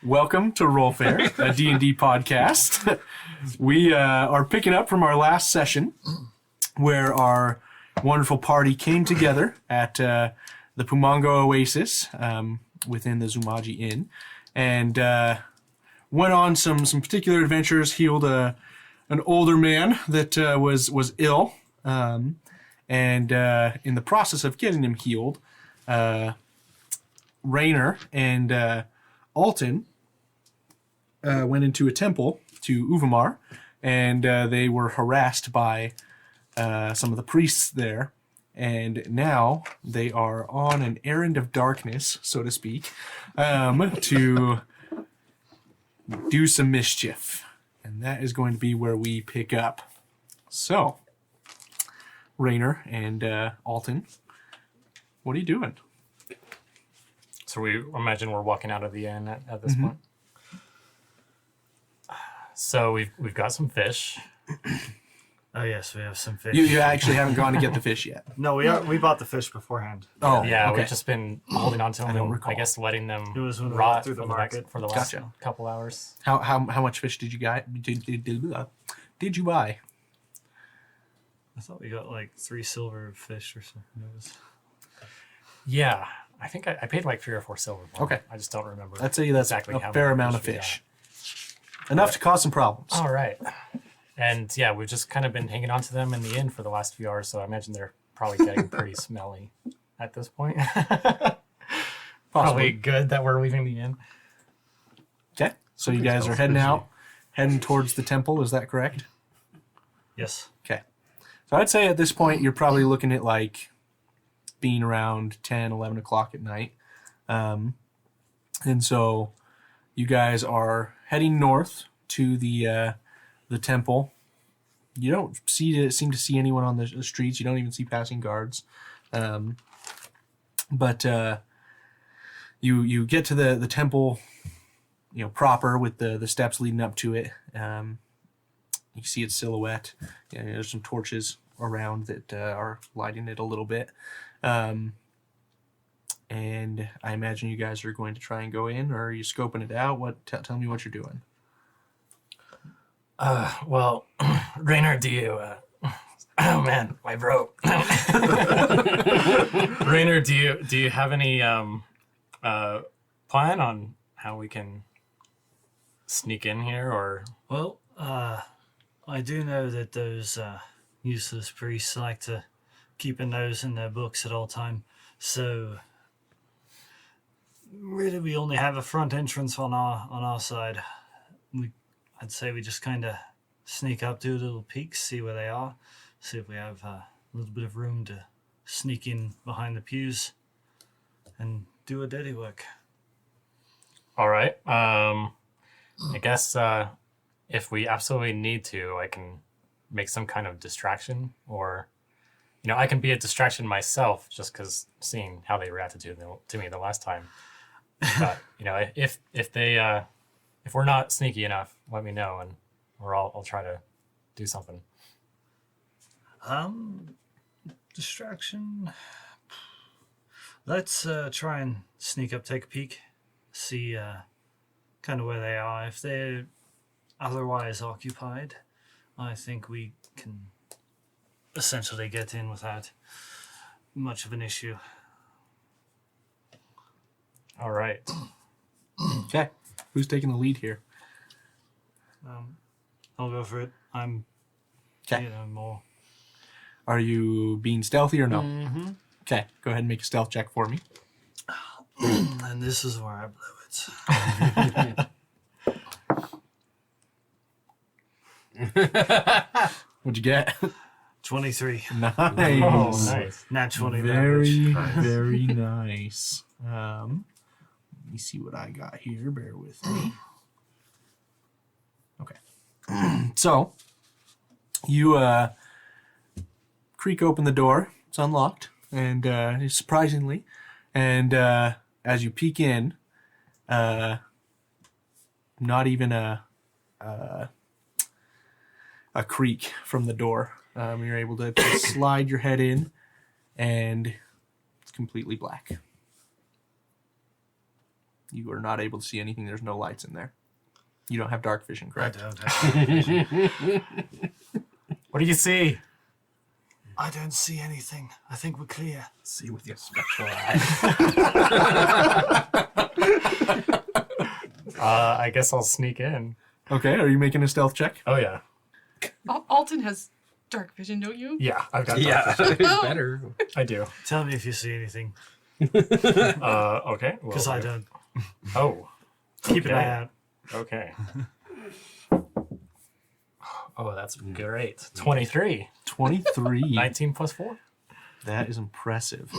Welcome to RollFare, a D&D podcast. We are picking up from our last session where our wonderful party came together at the Pumongo Oasis within the Uzeumaar Inn and went on some particular adventures, healed an older man that was ill, and in the process of getting him healed, Rainer and Altan went into a temple to Uzeumaar, and they were harassed by some of the priests there, and now they are on an errand of darkness, so to speak, to do some mischief, and that is going to be where we pick up. So, Rainer and Altan, what are you doing? So we imagine we're walking out of the inn at this point. So we've got some fish. Oh yes, we have some fish. You actually haven't gone to get the fish yet. No, we bought the fish beforehand. Oh, Yeah, okay. we've just been holding on to them and recall. I guess letting them It was when we rot went through the for market. for the last Gotcha. couple hours. How much fish did you did you buy? I thought we got like 3 silver fish or something. It was... Yeah, I think I paid like 3 or 4 silver for Okay. them. I just don't remember. I'd say that's exactly a how fair many amount of we fish. Enough to cause some problems. got. All right. And yeah, we've just kind of been hanging on to them in the inn for the last few hours, so I imagine they're probably getting pretty smelly at this point. Probably good that we're leaving the inn. Okay, so you guys are heading towards the temple, is that correct? Yes. Okay. So I'd say at this point you're probably looking at like being around 10, 11 o'clock at night. And so you guys are heading north to the temple. You don't seem to see anyone on the streets. You don't even see passing guards. But you get to the temple, proper with the steps leading up to it. You see its silhouette. There's some torches around that are lighting it a little bit. And I imagine you guys are going to try and go in, or are you scoping it out? Tell me what you're doing. Well, Rainer, do you... oh man, my broke. Rainer, do you have any plan on how we can sneak in here, or... Well, I do know that those useless priests like to keep a nose in their books at all time. So really, we only have a front entrance on our side. I'd say we just kind of sneak up, do a little peek, see where they are, see if we have a little bit of room to sneak in behind the pews and do a dirty work. All right. I guess if we absolutely need to, I can make some kind of distraction, or I can be a distraction myself, just because seeing how they reacted to me the last time. But if we're not sneaky enough, let me know, or I'll try to do something. Distraction. Let's try and sneak up, take a peek, see kind of where they are. If they're otherwise occupied, I think we can essentially get in without much of an issue. All right. Okay. Who's taking the lead here? I'll go for it. I'm, Okay. more. Are you being stealthy or no? Mm-hmm. Okay. Go ahead and make a stealth check for me. And this is where I blew it. What'd you get? 23. Nice. Oh, nice. Nat 20. Very, average. very nice. Let me see what I got here. Bear with me. Okay. So, you creak open the door. It's unlocked, and surprisingly, and as you peek in, not even a creak from the door. You're able to slide your head in, and it's completely black. You are not able to see anything. There's no lights in there. You don't have dark vision, correct? I don't have dark vision. What do you see? I don't see anything. I think we're clear. See with your special eye. I guess I'll sneak in. Okay, are you making a stealth check? Oh, yeah. Altan has dark vision, don't you? Yeah, I've got dark vision. Better. I do. Tell me if you see anything, Okay. because I don't. Oh, Keep an Okay. eye out. okay. Oh, that's great. 23. 23. 19 plus 4? That is impressive.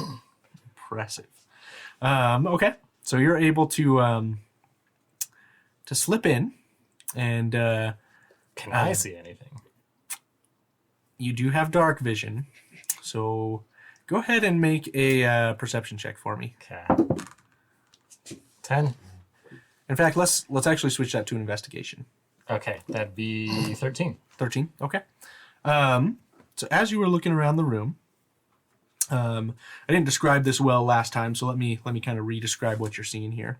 Impressive. Okay, so you're able to slip in, and Can I see anything? you do have dark vision. So go ahead and make a perception check for me. Okay. 10. In fact, let's actually switch that to an investigation. Okay, that'd be 13. 13. Okay. So as you were looking around the room, I didn't describe this well last time, so let me kind of re-describe what you're seeing here.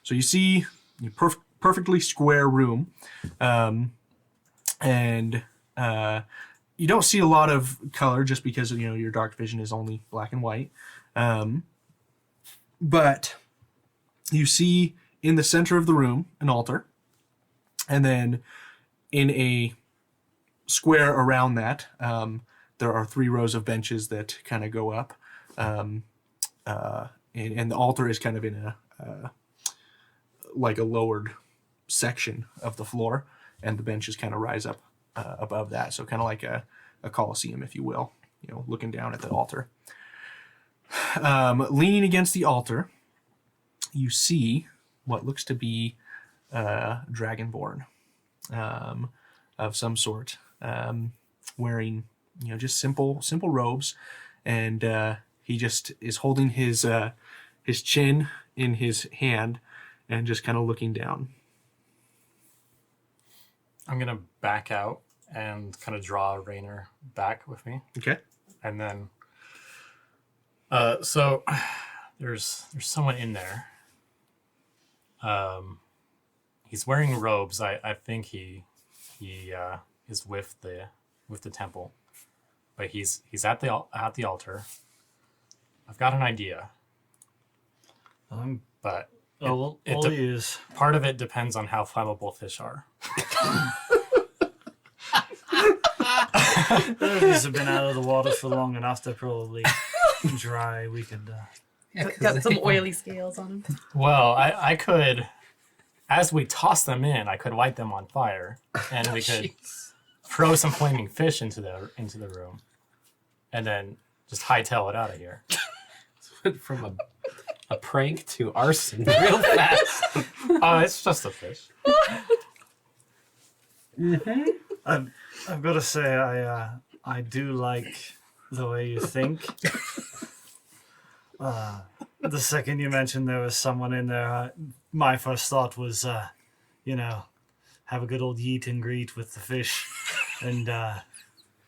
So you see a perfectly square room, and you don't see a lot of color just because your dark vision is only black and white. But you see in the center of the room an altar, and then in a square around that, there are 3 rows of benches that kind of go up, and the altar is kind of in a like a lowered section of the floor, and the benches kind of rise up above that, so kind of like a coliseum, if you will, looking down at the altar. Leaning against the altar, you see what looks to be dragonborn of some sort, wearing just simple robes, and he just is holding his chin in his hand and just kind of looking down. I'm going to back out and kind of draw Rainer back with me. Okay. And then, so there's someone in there. He's wearing robes. I think he is with the temple, but he's at the altar. I've got an idea, but All ears. part of it depends on how flammable fish are. These have been out of the water for long enough. They're probably dry. We could. Got some oily scales on him. Well, I could, as we toss them in, I could light them on fire, and we could throw some flaming fish into the room, and then just hightail it out of here. Went from a prank to arson real fast. Oh, it's just a fish. I've got to say, I do like the way you think. The second you mentioned there was someone in there, my first thought was, have a good old yeet and greet with the fish, and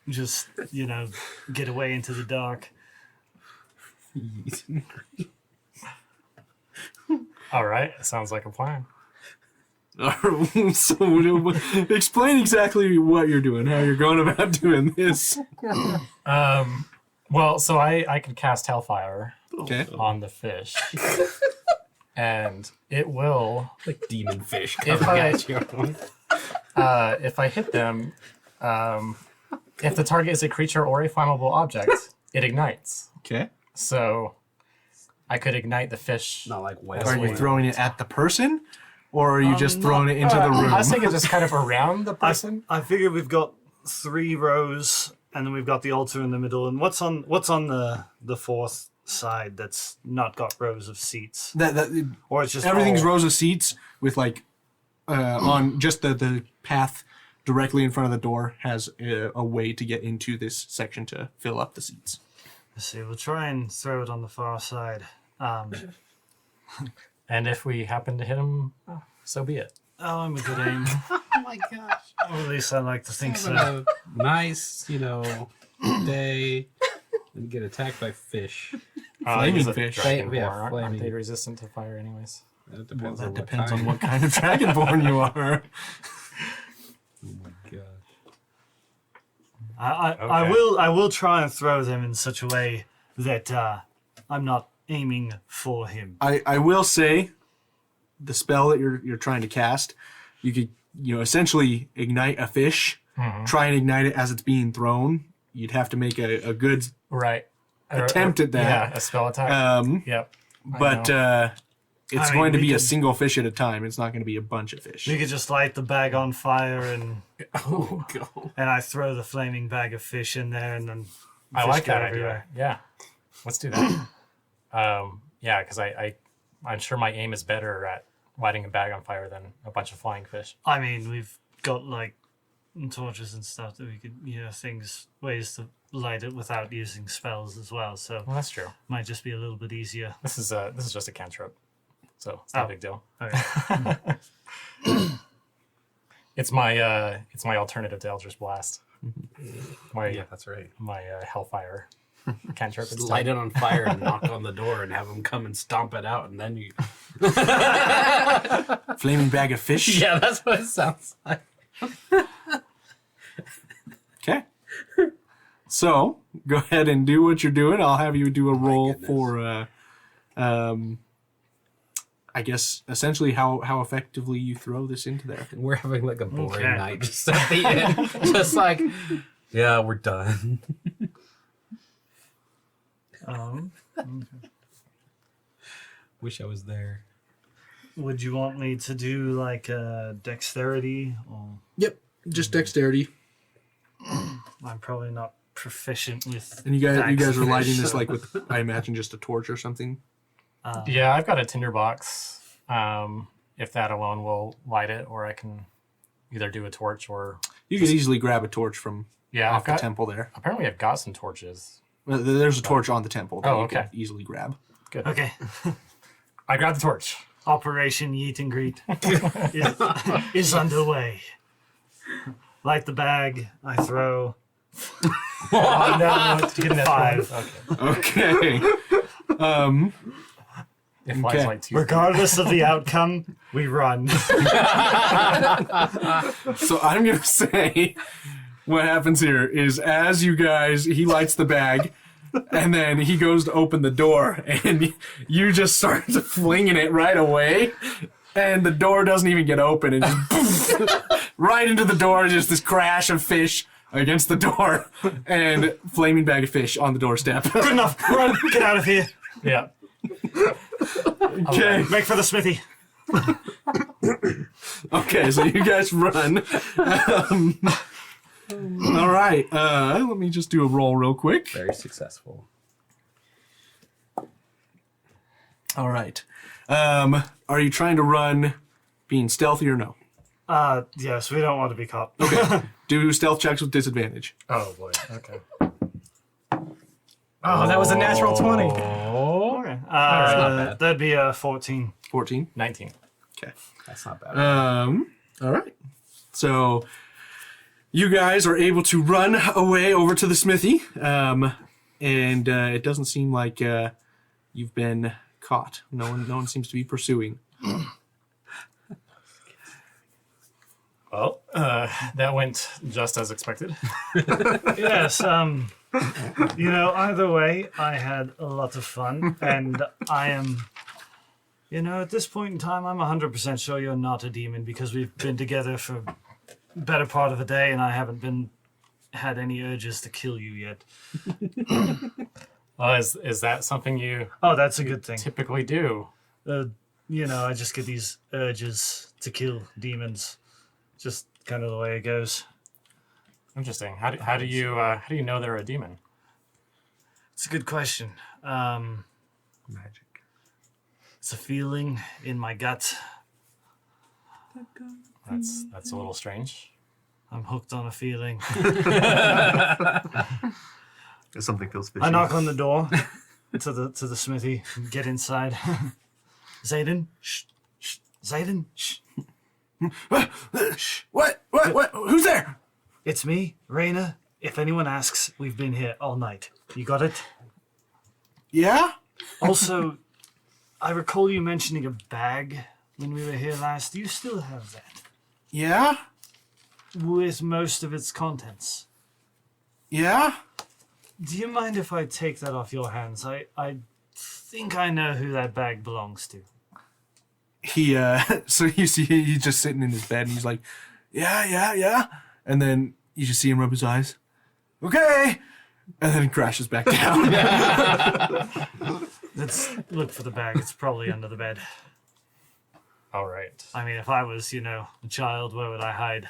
just get away into the dark. All right, sounds like a plan. So explain exactly what you're doing, how you're going about doing this. Well, so I can cast Hellfire Okay. on the fish, and it will, Like demon fish If coming I- at you. if I hit them, if the target is a creature or a flammable object, it ignites. Okay. So I could ignite the fish. Not like whale. Are you throwing it at the person, or are you just throwing it into the room? I was thinking just kind of around the person. I figure we've got 3 rows, and then we've got the altar in the middle. And what's on the fourth side that's not got rows of seats? that Or it's just everything's all- rows of seats with on just the path directly in front of the door has a way to get into this section to fill up the seats. Let's see, we'll try and throw it on the far side. And if we happen to hit him, so be it. Oh, I'm a good aim. Oh my gosh. Or at least I like to think so. Having a nice, day and get attacked by fish. Flaming he's a fish. Dragonborn, Yeah, aren't flaming. they resistant to fire anyways? That depends That on depends what on what kind of dragonborn you are. Oh my god. I will try and throw them in such a way that I'm not aiming for him. I will say, the spell that you're trying to cast, you could essentially ignite a fish. Try and ignite it as it's being thrown. You'd have to make a good Right. attempt at that. Yeah, a spell attack. Yep. But it's I mean, going to we be a could- single fish at a time. It's not going to be a bunch of fish. We could just light the bag on fire and Oh god. I throw the flaming bag of fish in there and then I fish like go that everywhere. idea. Yeah. Let's do that. Yeah, because I'm sure my aim is better at lighting a bag on fire than a bunch of flying fish. I mean, we've got like torches and stuff that we could, ways to light it without using spells as well. So Well, that's true. might just be a little bit easier. This is just a cantrip, so it's not a big deal. Okay. It's my alternative to Eldritch Blast. My Yeah, that's right. my Hellfire cantrip. Just instead. light it on fire and knock on the door and have them come and stomp it out, and then you. Flaming bag of fish. Yeah, that's what it sounds like. Okay. So go ahead and do what you're doing. I'll have you do a roll goodness. for, I guess, essentially how effectively you throw this into there. We're having like a boring Okay. night just at the end. Just like, yeah, we're done. Wish I was there. Would you want me to do like dexterity or Yep. Just dexterity. I'm probably not proficient with And you guys are lighting this so- like with, I imagine, just a torch or something. Yeah, I've got a tinderbox. If that alone will light it, or I can either do a torch or You could easily grab a torch from yeah. off the temple there. Apparently, I've got some torches. Well, there's a torch on the temple that Oh, you okay. could easily grab. Good. Okay. I grabbed the torch. Operation Yeet and Greet is underway. Light the bag. I throw. Oh no! It's getting that 5. Okay. Okay. It flies Okay. like 2. Regardless of the outcome, we run. So I'm going to say what happens here is as you guys, he lights the bag and then he goes to open the door and you just start flinging it right away and the door doesn't even get open and just right into the door, just this crash of fish against the door and flaming bag of fish on the doorstep. Good enough. Run. Get out of here. Yeah. Okay. Make for the smithy. Okay, so you guys run. All right. Let me just do a roll real quick. Very successful. All right. Are you trying to run being stealthy or no? Yes, we don't want to be caught. Okay. Do stealth checks with disadvantage. Oh boy. Okay. Oh, that was a natural 20. Okay. not bad. That'd be a 14. 14. 19. Okay. That's not bad. All right. So you guys are able to run away over to the smithy, and it doesn't seem like you've been caught. No one seems to be pursuing. Well, that went just as expected. Yes, either way, I had a lot of fun, and I am, at this point in time, I'm 100% sure you're not a demon because we've been together for a better part of a day, and I haven't had any urges to kill you yet. Is that something you Oh, that's a good thing. typically do? I just get these urges to kill demons, just kind of the way it goes. Interesting. How do you know they're a demon? It's a good question. Magic. It's a feeling in my gut. That's a little strange. I'm hooked on a feeling. Something feels fishy. I knock on the door to the smithy. Get inside. Zayden, shh, shh. Zayden, shh. What? Who's there? It's me, Rainer. If anyone asks, we've been here all night. You got it? Yeah? Also, I recall you mentioning a bag when we were here last. Do you still have that? Yeah? With most of its contents. Yeah? Do you mind if I take that off your hands? I think I know who that bag belongs to. He, so you see he's just sitting in his bed and he's like, yeah. And then you just see him rub his eyes. Okay! And then he crashes back down. Let's look for the bag. It's probably under the bed. All right. I mean, if I was, a child, where would I hide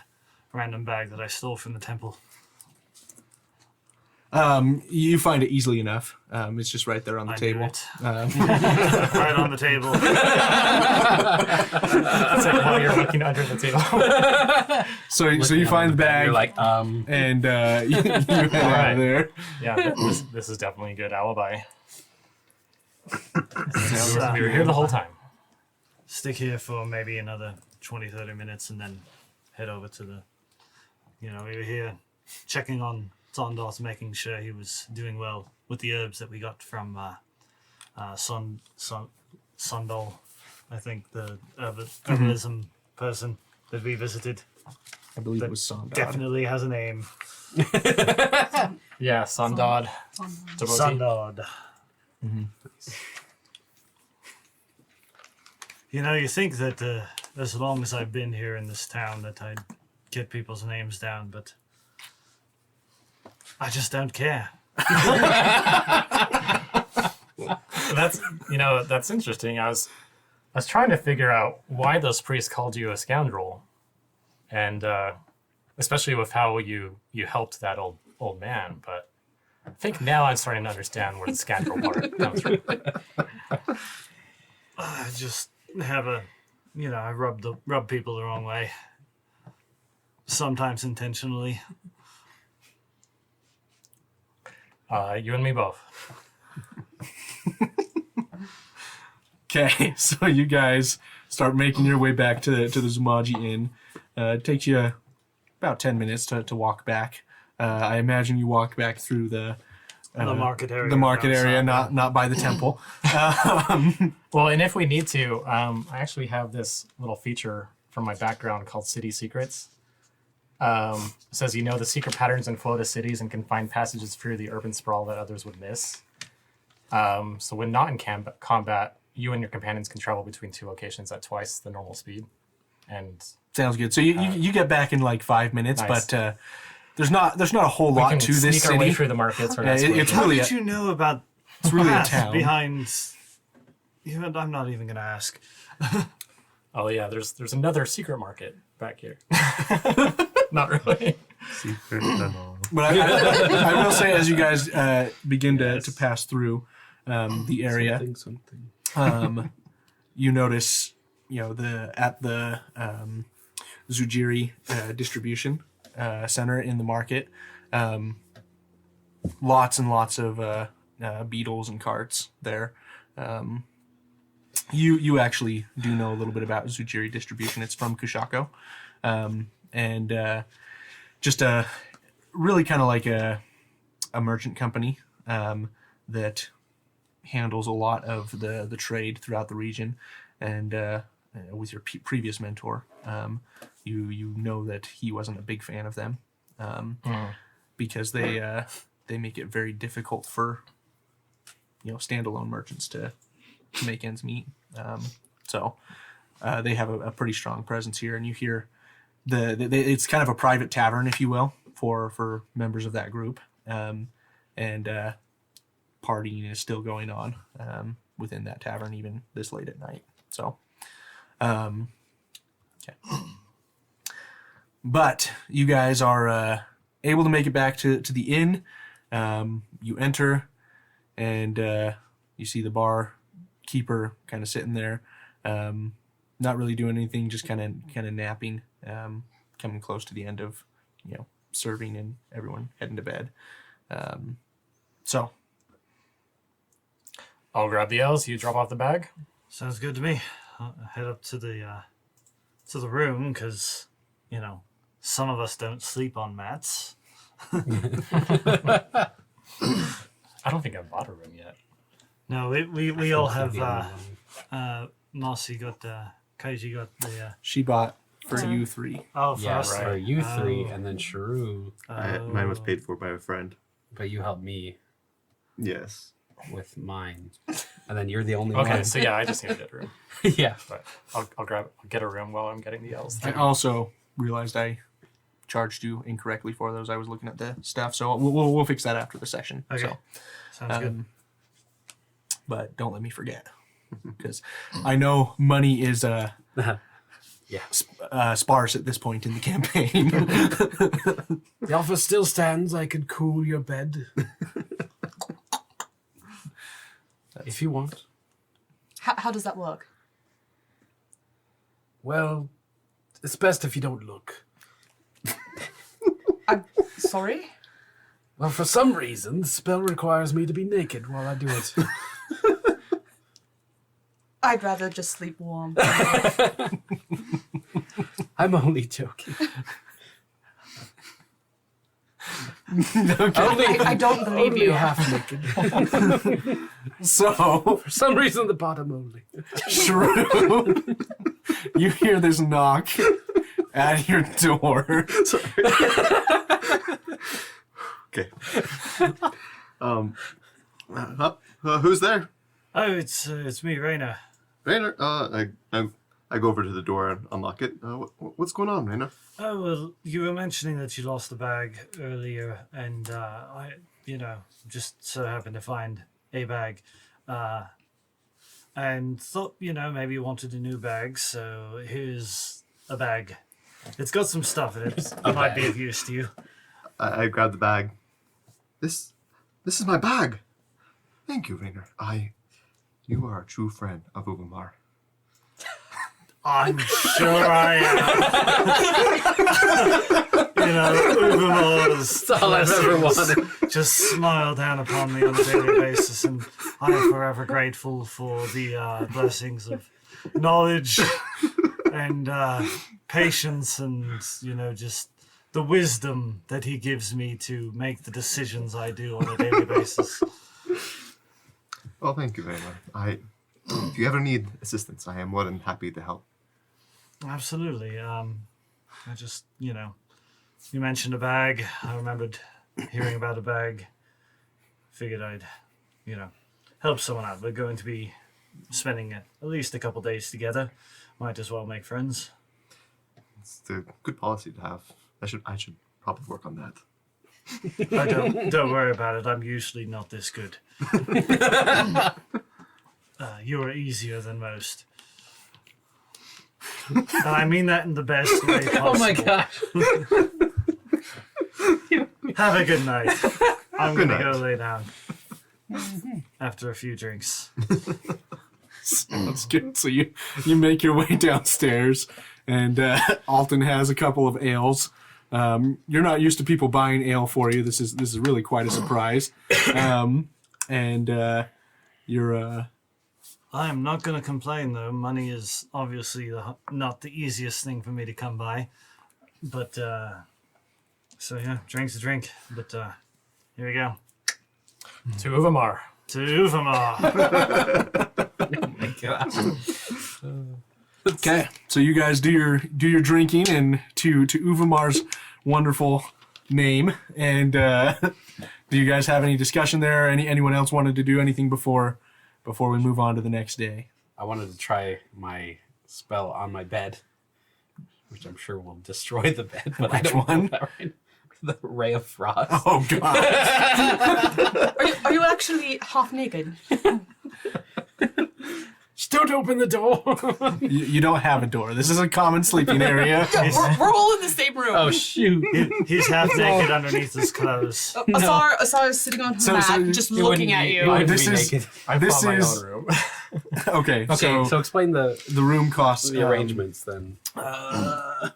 a random bag that I stole from the temple? You find it easily enough. It's just right there on the I table. knew it. Right on the table. It's like while you're looking under the table. So you find the bag. You're like, And you head out Alright. of there. Yeah, this is definitely a good alibi. Let's, We were here the whole time. stick here for maybe another 20, 30 minutes and then head over to the... we were here checking on Sondor's, making sure he was doing well with the herbs that we got from Sondol, I think the herbalism person that we visited. I believe That it was Sondad. Definitely has a name. Yeah, Sondod. Devotee. Sondod. You think that as long as I've been here in this town that I'd get people's names down, but I just don't care. That's interesting. I was trying to figure out why those priests called you a scoundrel, and especially with how you helped that old man. But I think now I'm starting to understand where the scoundrel part comes from. I just have I rub people the wrong way. Sometimes intentionally. You and me both. Okay, so you guys start making your way back to the Zumaji Inn. It takes you about 10 minutes to walk back. I imagine you walk back through the market area. The market area, outside. not by the temple. Well, and if we need to, I actually have this little feature from my background called City Secrets. It says the secret patterns and flow to cities and can find passages through the urban sprawl that others would miss. So when not in combat, you and your companions can travel between two locations at twice the normal speed. And Sounds good. So you get back in like 5 minutes, Nice. but there's not a whole we lot can to this sneak our way city. through the markets. Or Yeah, not it's How really did you know about it's really a path town. behind? I'm not even going to ask. Oh yeah, there's another secret market back here. Not really. Secret tunnel. But I will say, as you guys begin to pass through the area, something. you notice, at the Zujiri distribution center in the market, lots and lots of beetles and carts there. You actually do know a little bit about Zujiri distribution. It's from Kushako, and just a really kind of like a merchant company that handles a lot of the trade throughout the region. And with your previous mentor, you know that he wasn't a big fan of them because they make it very difficult for standalone merchants to make ends meet. So they have a pretty strong presence here, and you hear it's kind of a private tavern, if you will, for members of that group, and partying is still going on within that tavern even this late at night. So, okay. But you guys are able to make it back to the inn. You enter, and you see the bar keeper kind of sitting there, not really doing anything, just kind of napping, coming close to the end of serving and everyone heading to bed. So I'll grab the L's. You drop off the bag. Sounds good to me. I'll head up to the room because some of us don't sleep on mats. I don't think I bought a room yet. No, we all have Marcy got Kaiji got the. She bought for you three. Oh, for Yes, us. for you three, Oh. and then Sharu. Mine was paid for by a friend. But you helped me Yes. with mine. And then you're the only Okay, one. so yeah, I just need to get a room. Yeah. But I'll get a room while I'm getting the L's. I also realized I charged you incorrectly for those. I was looking at the stuff, so we'll fix that after the session. Okay. So, Sounds good. but don't let me forget, because I know money is sparse at this point in the campaign. The offer still stands. I could cool your bed. If you want. How does that work? Well, it's best if you don't look. I'm sorry? Well, for some reason, the spell requires me to be naked while I do it. I'd rather just sleep warm. I'm only joking. I don't believe Only you. half naked. So, For some reason, the bottom only. Shrew, you hear this knock at your door. Okay. Who's there? Oh, it's me, Rainer. Rainer. I go over to the door and unlock it. What's going on, Rainer? Oh, well, you were mentioning that you lost the bag earlier, and I, just so happened to find a bag. And thought, maybe you wanted a new bag, so here's a bag. It's got some stuff in it. It might be of use to you. I grab the bag. This is my bag. Thank you, Rainer. You are a true friend of Uzeumaar. I'm sure I am. Uzeumaar's That's all I've ever wanted. just smile down upon me on a daily basis, and I am forever grateful for the blessings of knowledge and patience, and just the wisdom that he gives me to make the decisions I do on a daily basis. Well, thank you, Rainer. If you ever need assistance, I am more than happy to help. Absolutely. I just, you mentioned a bag. I remembered hearing about a bag. Figured I'd, help someone out. We're going to be spending at least a couple days together. Might as well make friends. It's a good policy to have. I should probably work on that. Don't worry about it. I'm usually not this good. You're easier than most. And I mean that in the best way possible. Oh my gosh. Have a good night. I'm Good going to night. go lay down. After a few drinks. That's good. So you make your way downstairs, and Altan has a couple of ales. You're not used to people buying ale for you. This is really quite a surprise. And you're I am not going to complain, though. Money is obviously not the easiest thing for me to come by. But, so yeah, drink's a drink. But here we go. To Uzeumaar. To Uzeumaar. okay. So you guys do your drinking, and to Uzeumaar's wonderful name. And do you guys have any discussion there? Anyone else wanted to do anything before we move on to the next day? I wanted to try my spell on my bed, which I'm sure will destroy the bed. But I Which don't one? know that right. The Ray of Frost. Oh God! Are you actually half naked? Just don't open the door. you don't have a door. This is a common sleeping area. We're all in the same room. Oh shoot! He's half naked underneath his clothes. Asar is sitting on her So mat, just looking at you. I'd This be is- naked. I This bought my is- own room. Okay. Okay, so explain the the room costs arrangements then. I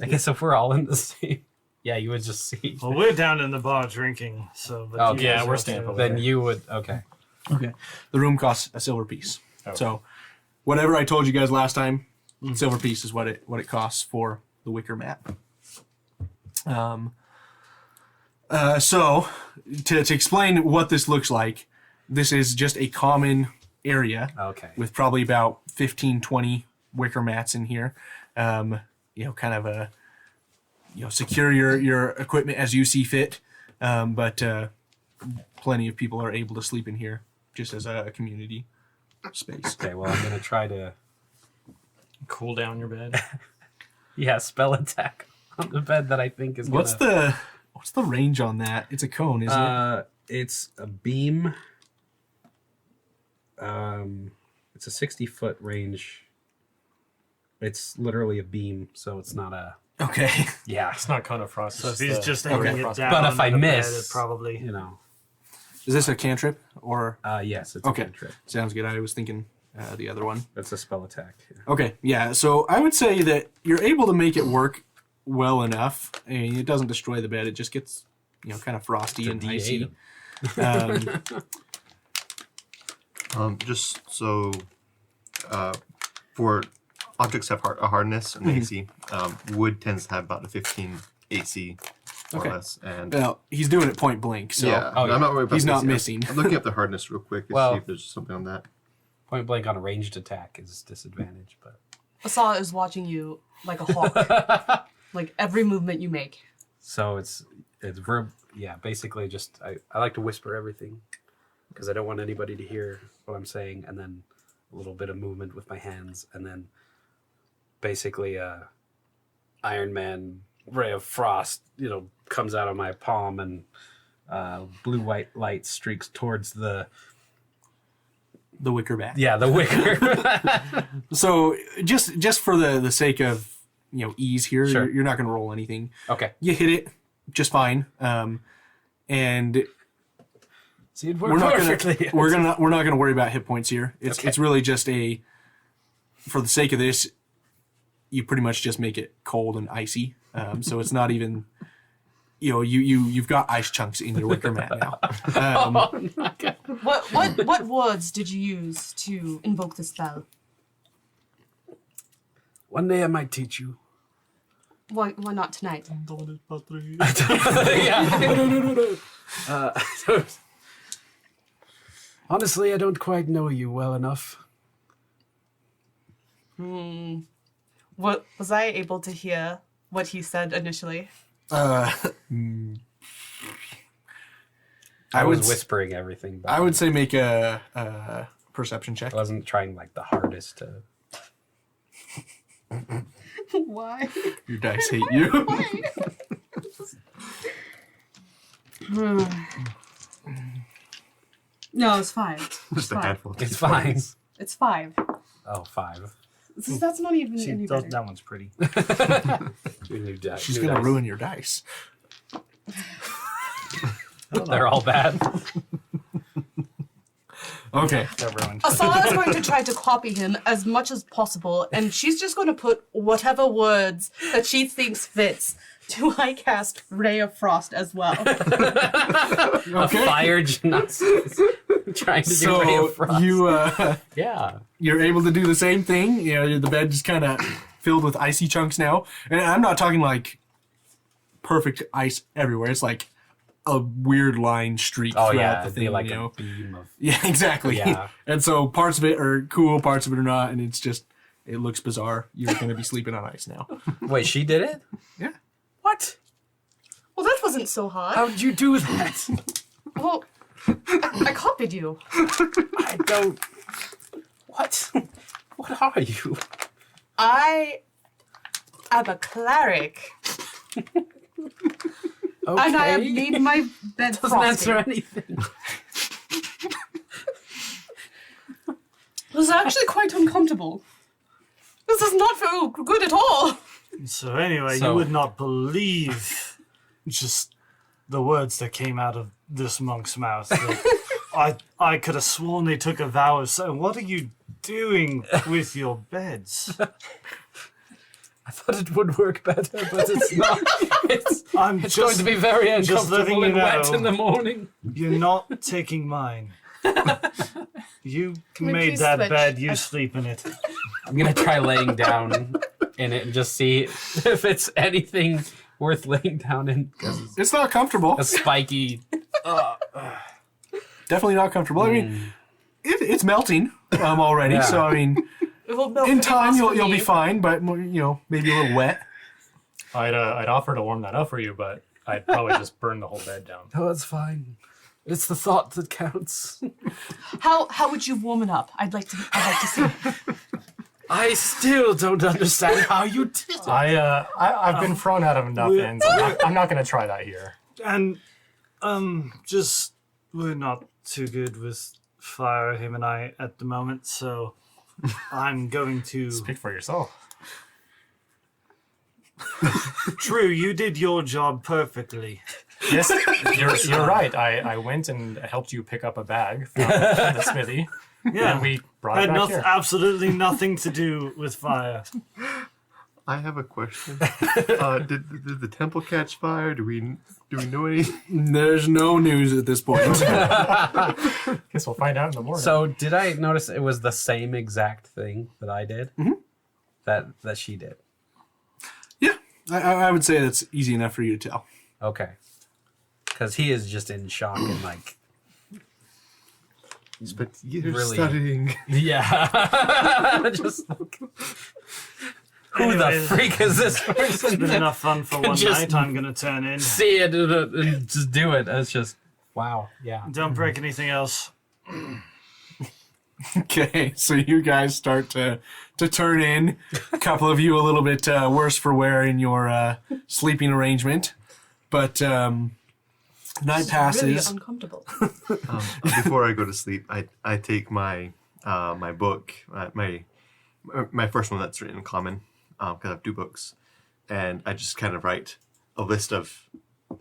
guess if we're all in the same, yeah, you would just see. Well, we're down in the bar drinking, so... But Okay. you guys Yeah, we're are staying okay. over Then you would okay. Okay. The room costs a silver piece. Oh. So whatever I told you guys last time, silver piece is what it costs for the wicker mat. So to explain what this looks like, this is just a common area Okay. with probably about 15, 20 wicker mats in here. Kind of a, secure your equipment as you see fit. But plenty of people are able to sleep in here just as a community space. Okay, well, I'm going to try to, Cool down your bed. spell attack on the bed that I think is What's the range on that? It's a cone, isn't it? It's a beam. It's a 60-foot range. It's literally a beam, so it's not a... Okay. Yeah. It's not cone of frost. So It's if he's just aiming it down, But if I the bed, miss, it probably. You know. Is this a cantrip or? Yes, it's Okay. a cantrip. Sounds good. I was thinking the other one. It's a spell attack. Yeah. Okay, yeah. So I would say that you're able to make it work well enough. I mean, it doesn't destroy the bed. It just gets, kind of frosty and icy. Just so, for objects have a hardness and AC, wood tends to have about a 15 AC or Okay. less. And Well, he's doing it point blank, so I'm not worried about he's not AC. missing. I'm looking up the hardness real quick to Well- see if there's something on that. Point blank on a ranged attack is disadvantage, but... Asa is watching you like a hawk. Like every movement you make. So it's basically just I like to whisper everything because I don't want anybody to hear what I'm saying, and then a little bit of movement with my hands, and then basically Iron Man ray of frost comes out of my palm, and blue white light streaks towards the wicker bat. the wicker. So just for the sake of ease here, Sure. you're not going to roll anything. Okay. You hit it just fine, and See, it we're worked not perfectly. gonna we're not gonna worry about hit points here. It's really just for the sake of this, you pretty much just make it cold and icy. So it's not even you've got ice chunks in your wicker mat now. What words did you use to invoke the spell? One day I might teach you. Why not tonight? Honestly, I don't quite know you well enough. What was I able to hear what he said initially? I I was would whispering everything, but I would say make a perception check. I wasn't trying like the hardest to. Why? Your dice hate you. No, it's fine. Just a fine. handful. It's fine. It's 5. Oh, 5. That's not even See, any better. that one's pretty. New die. She's new gonna dice. ruin your dice. They're all bad. Okay. Asala is going to try to copy him as much as possible, and she's just going to put whatever words that she thinks fits to I cast Ray of Frost as well. A fire gymnast trying to do ray So of frost. you're able to do the same thing. The bed just kind of filled with icy chunks now, and I'm not talking like perfect ice everywhere. It's like a weird line streak Oh throughout yeah, the it'd thing. be like a beam of. Yeah, exactly. Yeah. And so parts of it are cool, parts of it are not, and it looks bizarre. You're going to be sleeping on ice now. Wait, she did it? Yeah. What? Well, that wasn't so hard. How did you do that? Well, I copied you. I don't. What? What are you? I am a cleric, Okay. and I have made my bed Doesn't frosty. answer anything. This is actually quite uncomfortable. This does not feel good at all. So anyway, So- you would not believe just the words that came out of this monk's mouth. I could have sworn they took a vow of saying, "What are you doing with your beds?" I thought it would work better, but it's not. It's It's going to be very letting uncomfortable you and wet know. in the morning. You're not taking mine. You we made please that switch? bed. You sleep in it. I'm gonna try laying down in it and just see if it's anything worth laying down in, because it's It's not comfortable. a spiky. Definitely not comfortable. I mean, it's melting already. Yeah. So I mean, It will melt in pretty time fast you'll for be me. fine, but maybe a little wet. I'd offer to warm that up for you, but I'd probably just burn the whole bed down. Oh, it's fine. It's the thought that counts. How would you warm it up? I'd like to see. I still don't understand how you did it. I've been thrown out of enough ends. I'm not going to try that here. And just we're not too good with fire, him and I, at the moment, so I'm going to. Speak for yourself. True, you did your job perfectly. Yes, you're right. I went and helped you pick up a bag from the smithy, Yeah, and we brought had it back here. absolutely nothing to do with fire. I have a question. Did the temple catch fire? Do we know anything? There's no news at this point. Guess we'll find out in the morning. So did I notice it was the same exact thing that I did? That she did. Yeah, I would say that's easy enough for you to tell. Okay. Because he is just in shock and like. Spent years Really? studying. Yeah. Just like, who Anyways, the freak is this It's person? been enough fun for one Just- night. I'm gonna turn in. See it and just do it. It's just wow. Yeah. Don't break anything else. Okay, so you guys start to turn in. A couple of you a little bit worse for wear in your sleeping arrangement, but night passes. Really uncomfortable. Before I go to sleep, I take my my book, my first one that's written in common, because I have 2 books, and I just kind of write a list of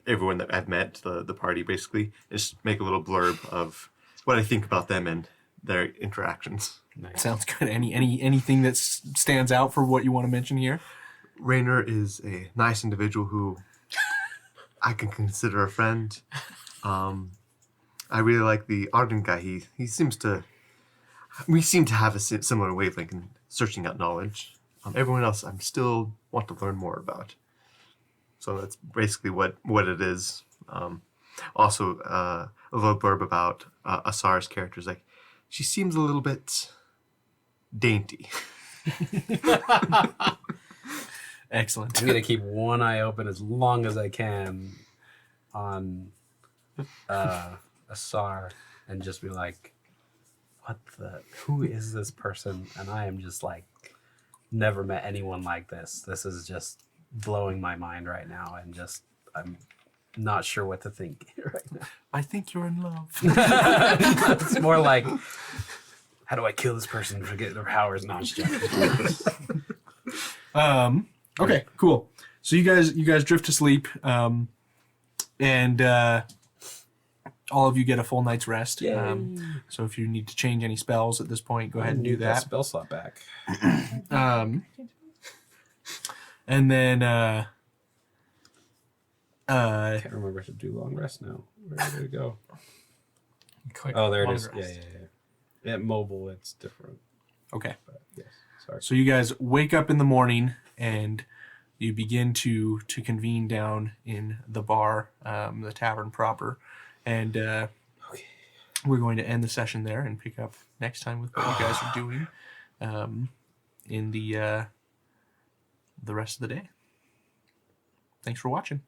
everyone that I've met, the party basically, and just make a little blurb of what I think about them and their interactions. Sounds good. Anything that stands out for what you want to mention here? Rainer is a nice individual who I can consider a friend. I really like the ardent guy. He seems to. We seem to have a similar wavelength in searching out knowledge. Everyone else, I'm still want to learn more about. So that's basically what it is. Also, a little blurb about Asar's characters. Like, she seems a little bit dainty. Excellent. I'm gonna keep one eye open as long as I can on Asar and just be like, who is this person? And I am just like, never met anyone like this. This is just blowing my mind right now, and just I'm not sure what to think right now. I think you're in love. It's more like, how do I kill this person to get their powers? No, I'm just joking. Okay, cool. So you guys drift to sleep, and all of you get a full night's rest. So if you need to change any spells at this point, go ahead and do that. Spell slot back. And then Can't remember to do long rest now. Where did it go? Click Oh, there it long is. rest. Yeah. At mobile, it's different. okay. But yes, sorry. So you guys wake up in the morning and you begin to convene down in the bar, the tavern proper, and we're going to end the session there and pick up next time with what you guys are doing in the rest of the day. Thanks for watching.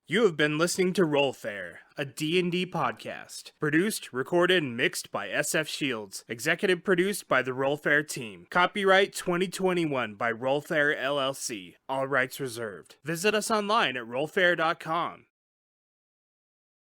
You have been listening to RollFare, a D&D podcast. Produced, recorded, and mixed by SF Shields. Executive produced by the RollFare team. Copyright 2021 by RollFare LLC. All rights reserved. Visit us online at rollfare.com.